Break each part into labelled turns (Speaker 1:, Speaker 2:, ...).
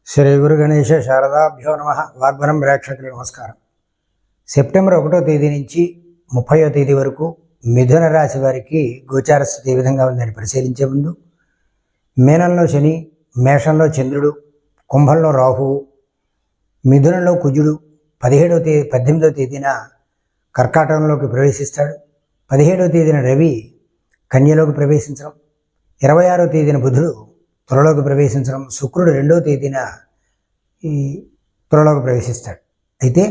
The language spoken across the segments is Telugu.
Speaker 1: శ్రీ గురు గణేశ శారదాభ్యో నమ. వాగ్వనం ప్రేక్షకులకు నమస్కారం. సెప్టెంబర్ 1వ తేదీ నుంచి 30వ తేదీ వరకు మిథున రాశి వారికి గోచార స్థితి ఏ విధంగా ఉందని పరిశీలించే ముందు, మీనంలో శని, మేషంలో చంద్రుడు, కుంభంలో రాహువు, మిథునంలో కుజుడు 18వ తేదీన కర్కాటకంలోకి ప్రవేశిస్తాడు. 17వ తేదీన రవి కన్యలోకి ప్రవేశించడం, 26వ తేదీన బుధుడు తులలోకి ప్రవేశించడం, శుక్రుడు 2వ తేదీన ఈ తులలోకి ప్రవేశిస్తాడు. అయితే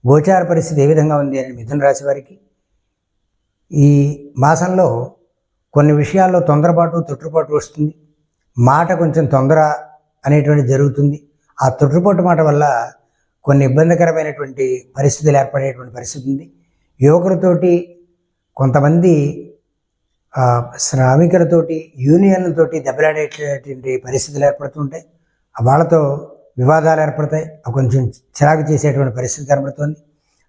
Speaker 1: గోచార పరిస్థితి ఏ విధంగా ఉంది అని మిథున రాశి వారికి ఈ మాసంలో కొన్ని విషయాల్లో తొందరపాటు తొట్టుపాటు వస్తుంది. మాట కొంచెం తొందర అనేటువంటి జరుగుతుంది. ఆ తొట్టుపాటు మాట వల్ల కొన్ని ఇబ్బందికరమైనటువంటి పరిస్థితులు ఏర్పడేటువంటి పరిస్థితి ఉంది. యువకులతోటి కొంతమంది శ్రామికులతోటి యూనియన్లతోటి దెబ్బలాడేటటువంటి పరిస్థితులు ఏర్పడుతుంటాయి. వాళ్ళతో వివాదాలు ఏర్పడతాయి. కొంచెం చిరాకు చేసేటువంటి పరిస్థితి కనబడుతుంది.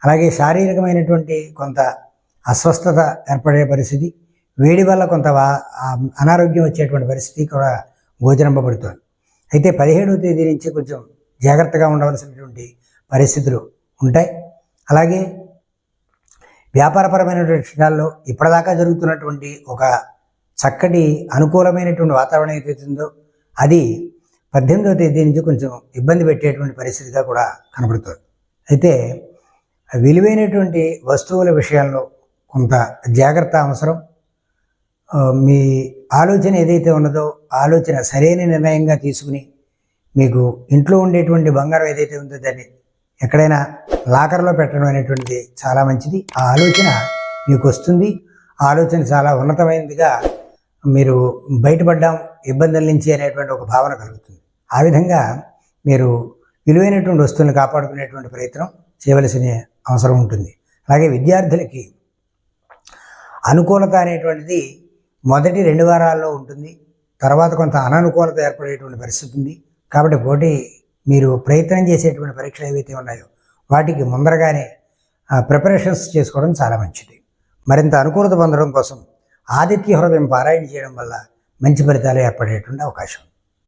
Speaker 1: అలాగే శారీరకమైనటువంటి కొంత అస్వస్థత ఏర్పడే పరిస్థితి, వేడి వల్ల కొంత అనారోగ్యం వచ్చేటువంటి పరిస్థితి కూడా గోచరింపబడుతుంది. అయితే 17వ తేదీ నుంచి కొంచెం జాగ్రత్తగా ఉండవలసినటువంటి పరిస్థితులు ఉంటాయి. అలాగే వ్యాపారపరమైనటువంటి విషయాల్లో ఇప్పటిదాకా జరుగుతున్నటువంటి ఒక చక్కటి అనుకూలమైనటువంటి వాతావరణం ఏదైతుందో అది 18వ తేదీ నుంచి కొంచెం ఇబ్బంది పెట్టేటువంటి పరిస్థితిగా కూడా కనబడుతుంది. అయితే విలువైనటువంటి వస్తువుల విషయాల్లో కొంత జాగ్రత్త అవసరం. మీ ఆలోచన ఏదైతే ఉన్నదో ఆలోచన సరైన నిర్ణయంగా తీసుకుని మీకు ఇంట్లో ఉండేటువంటి బంగారం ఏదైతే ఉందో దాన్ని ఎక్కడైనా లాకర్లో పెట్టడం అనేటువంటిది చాలా మంచిది. ఆ ఆలోచన మీకు వస్తుంది. ఆ ఆలోచన చాలా ఉన్నతమైనదిగా మీరు బయటపడ్డాం ఇబ్బందుల నుంచి అనేటువంటి ఒక భావన కలుగుతుంది. ఆ విధంగా మీరు విలువైనటువంటి వస్తువులను కాపాడుకునేటువంటి ప్రయత్నం చేయవలసిన అవసరం ఉంటుంది. అలాగే విద్యార్థులకి అనుకూలత అనేటువంటిది మొదటి 2 వారాల్లో ఉంటుంది. తర్వాత కొంత అననుకూలత ఏర్పడేటువంటి పరిస్థితి ఉంది. కాబట్టి మీరు ప్రయత్నం చేసేటువంటి పరీక్షలు ఏవైతే ఉన్నాయో వాటికి ముందరగానే ప్రిపరేషన్స్ చేసుకోవడం చాలా మంచిది. మరింత అనుకూలత పొందడం కోసం ఆదిత్య హృదయం పారాయణ చేయడం వల్ల మంచి ఫలితాలు ఏర్పడేటువంటి అవకాశం ఉంది.